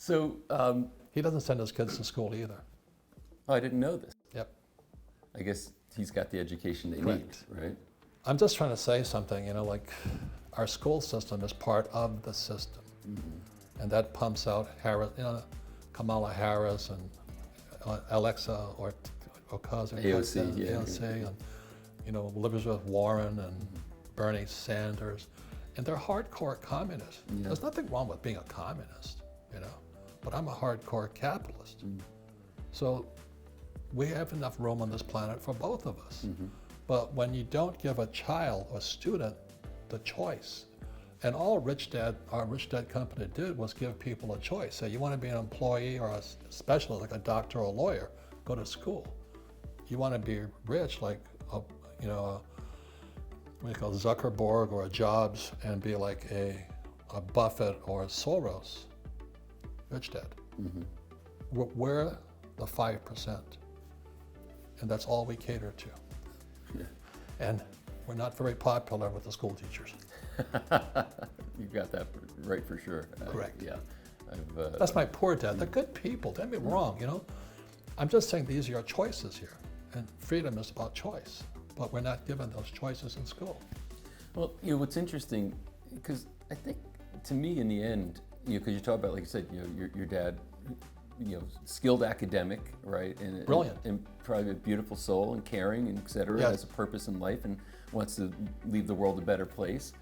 So, He doesn't send his kids to school either. oh, I didn't know this. Yep. I guess he's got the education they Correct. need, right? I'm just trying to say something, like our school system is part of the system. And that pumps out Harris, Kamala Harris and Alexa or AOC, yeah. AOC, and Elizabeth Warren and Bernie Sanders, and they're hardcore communists. Yeah. There's nothing wrong with being a communist, but I'm a hardcore capitalist. So we have enough room on this planet for both of us. But when you don't give a child or student the choice, and all our Rich Dad company did was give people a choice. Say, you want to be an employee or a specialist, like a doctor or a lawyer, go to school. You want to be rich, like what do you call Zuckerberg or a Jobs, and be like a Buffett or a Soros, Rich Dad. We're the 5%, and that's all we cater to. Yeah. And we're not very popular with the school teachers. You got that right for sure. Correct. Yeah. That's my poor dad. They're good people. Don't get me wrong, I'm just saying these are your choices here. And freedom is about choice. But we're not given those choices in school. Well, what's interesting, because I think to me in the end, because you talk about, like you said, your dad, skilled academic, right? And Brilliant. And probably a beautiful soul and caring and et cetera, Yes. has a purpose in life and wants to leave the world a better place.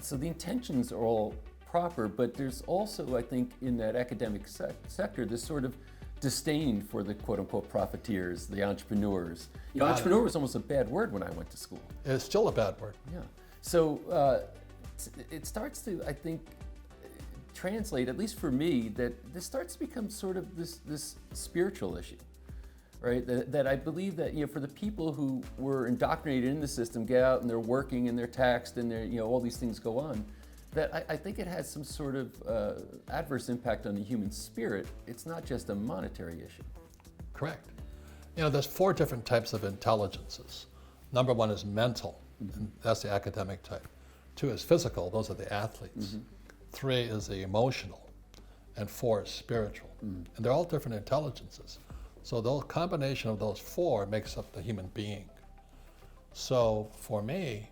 So the intentions are all proper, but there's also, I think, in that academic sector, this sort of disdain for the quote-unquote profiteers, the entrepreneurs. Entrepreneur was almost a bad word when I went to school. It's still a bad word. Yeah. So it starts to, I think, translate, at least for me, that this starts to become sort of this spiritual issue, right? That I believe that for the people who were indoctrinated in the system, get out and they're working and they're taxed and they're all these things go on, that I think it has some sort of adverse impact on the human spirit. It's not just a monetary issue. Correct. There's 4 different types of intelligences. Number 1 is mental, and that's the academic type. 2 is physical, those are the athletes. 3 is the emotional, and 4 is spiritual. And they're all different intelligences. So the combination of those 4 makes up the human being. So for me,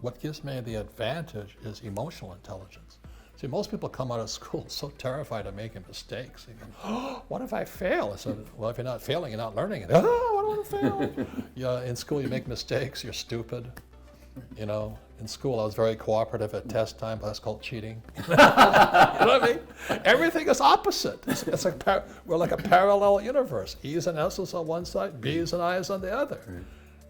what gives me the advantage is emotional intelligence. See, most people come out of school so terrified of making mistakes. They go, oh, what if I fail? I said, well, if you're not failing, you're not learning it. Oh, what if I fail? In school, you make mistakes, you're stupid. In school, I was very cooperative at test time, but that's called cheating. You know what I mean? Everything is opposite. It's like we're like a parallel universe. E's and S's on one side, B's and I's on the other. Right.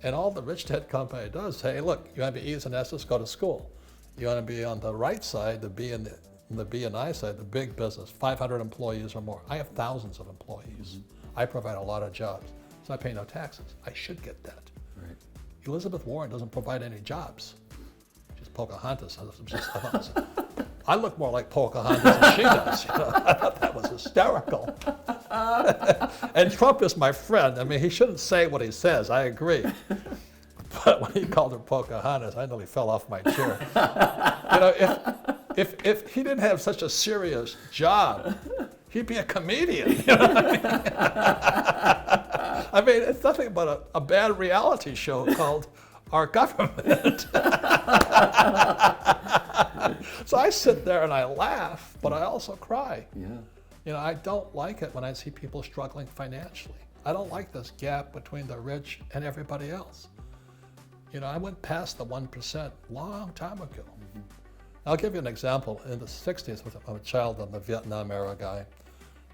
And all the Rich Dad company does say, hey, look, you want to be E's and S's, go to school. You want to be on the right side, the B and the B and I side, the big business, 500 employees or more. I have thousands of employees. I provide a lot of jobs, so I pay no taxes. I should get that. Right. Elizabeth Warren doesn't provide any jobs. She's Pocahontas. I look more like Pocahontas than she does. I thought that was hysterical. And Trump is my friend. I mean, he shouldn't say what he says. I agree. But when he called her Pocahontas, I nearly fell off my chair. If he didn't have such a serious job, he'd be a comedian. I mean, it's nothing but a bad reality show called Our Government. So I sit there and I laugh, but I also cry. Yeah. I don't like it when I see people struggling financially. I don't like this gap between the rich and everybody else. I went past the 1% a long time ago. I'll give you an example. In the 60s, with a child, I'm the Vietnam era guy.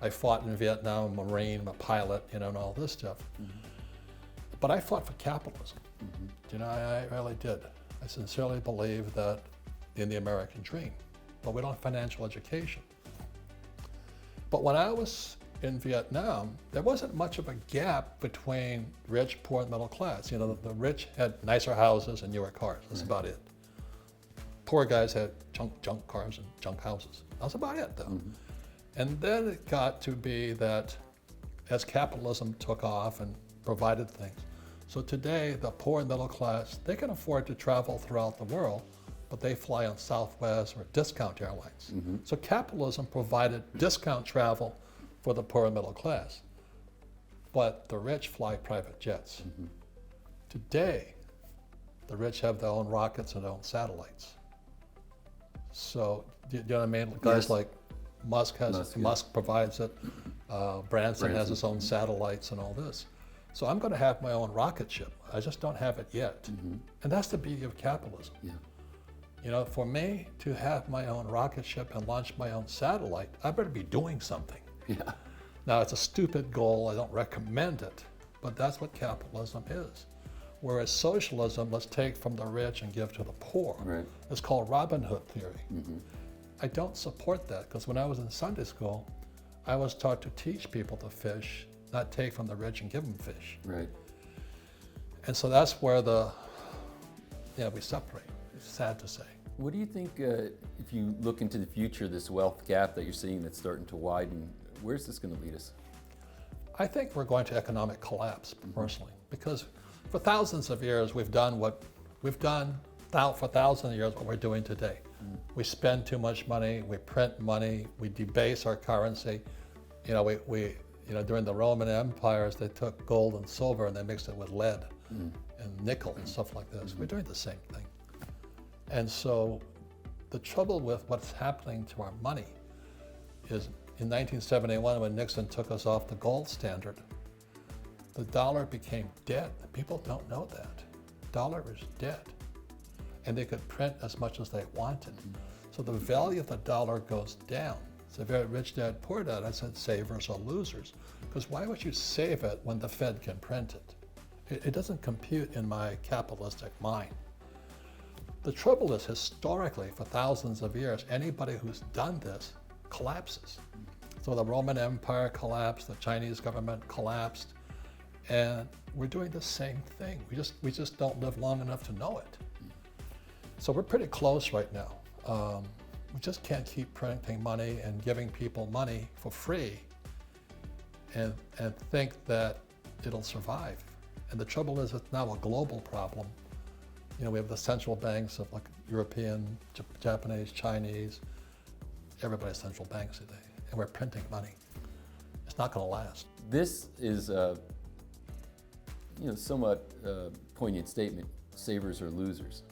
I fought in Vietnam, I'm a Marine, I'm a pilot, and all this stuff. But I fought for capitalism. I really did. I sincerely believe that in the American dream, but we don't have financial education. But when I was in Vietnam, there wasn't much of a gap between rich, poor, and middle class. The rich had nicer houses and newer cars. That's about it. Poor guys had junk cars and junk houses. That's about it, though. And then it got to be that as capitalism took off and provided things. So today, the poor and middle class, they can afford to travel throughout the world, but they fly on Southwest or discount airlines. So capitalism provided discount travel for the poor and middle class, but the rich fly private jets. Today, the rich have their own rockets and their own satellites. So, do you know what I mean? Guys like Musk provides it. Branson has his own satellites and all this. So I'm going to have my own rocket ship. I just don't have it yet. And that's the beauty of capitalism. You know, for me to have my own rocket ship and launch my own satellite, I better be doing something. Now, it's a stupid goal. I don't recommend it. But that's what capitalism is. Whereas socialism, let's take from the rich and give to the poor. It's called Robin Hood theory. I don't support that, because when I was in Sunday school, I was taught to teach people to fish, not take from the rich and give them fish. And so that's where we separate. It's sad to say. What do you think, if you look into the future, this wealth gap that you're seeing that's starting to widen, where's this going to lead us? I think we're going to economic collapse, personally, because for thousands of years we've done what we've done for thousands of years what we're doing today. We spend too much money, we print money, we debase our currency. You know, during the Roman empires, they took gold and silver and they mixed it with lead and nickel and stuff like this. We're doing the same thing. And so the trouble with what's happening to our money is in 1971, when Nixon took us off the gold standard, the dollar became dead. People don't know that. Dollar is dead. And they could print as much as they wanted. So the value of the dollar goes down. It's a very rich dad, poor dad. I said savers are losers. Because why would you save it when the Fed can print it? It doesn't compute in my capitalistic mind. The trouble is, historically, for thousands of years, anybody who's done this collapses. So the Roman Empire collapsed, the Chinese government collapsed, and we're doing the same thing. We just don't live long enough to know it. So we're pretty close right now. We just can't keep printing money and giving people money for free and think that it'll survive. And the trouble is, it's now a global problem. You know, we have the central banks of like European, Japanese, Chinese, everybody's central banks today, and we're printing money. It's not going to last. This is a somewhat poignant statement. Savers are losers,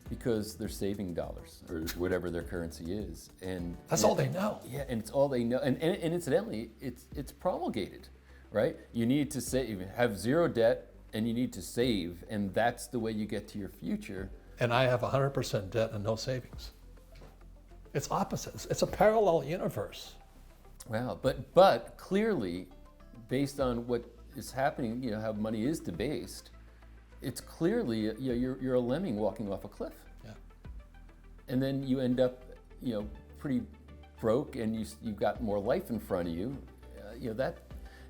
because they're saving dollars or whatever their currency is, and that's all they know. Yeah, and it's all they know. And incidentally, it's promulgated, right? You need to save, have zero debt, and you need to save, and that's the way you get to your future. And I have 100% debt and no savings. It's opposite. It's a parallel universe. Wow, but clearly, based on what is happening, you know, how money is debased, it's clearly, you're a lemming walking off a cliff. And then you end up, pretty broke, and you've got more life in front of you.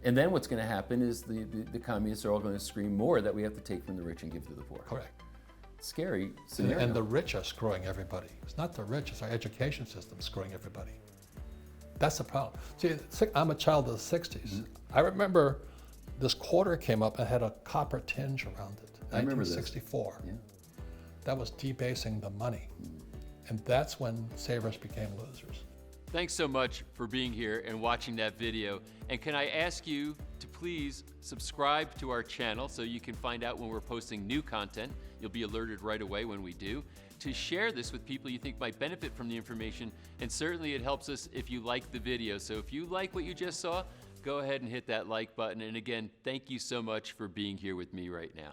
And then what's going to happen is the communists are all going to scream more that we have to take from the rich and give to the poor. Correct. Scary scenario. And the rich are screwing everybody. It's not the rich, it's our education system screwing everybody. That's the problem. See, I'm a child of the 60s. I remember this quarter came up and had a copper tinge around it. I remember 1964. this. Yeah. That was debasing the money. And that's when savers became losers. Thanks so much for being here and watching that video. And can I ask you to please subscribe to our channel so you can find out when we're posting new content. You'll be alerted right away when we do. To share this with people you think might benefit from the information, and certainly it helps us if you like the video. So if you like what you just saw, go ahead and hit that like button. And again, thank you so much for being here with me right now.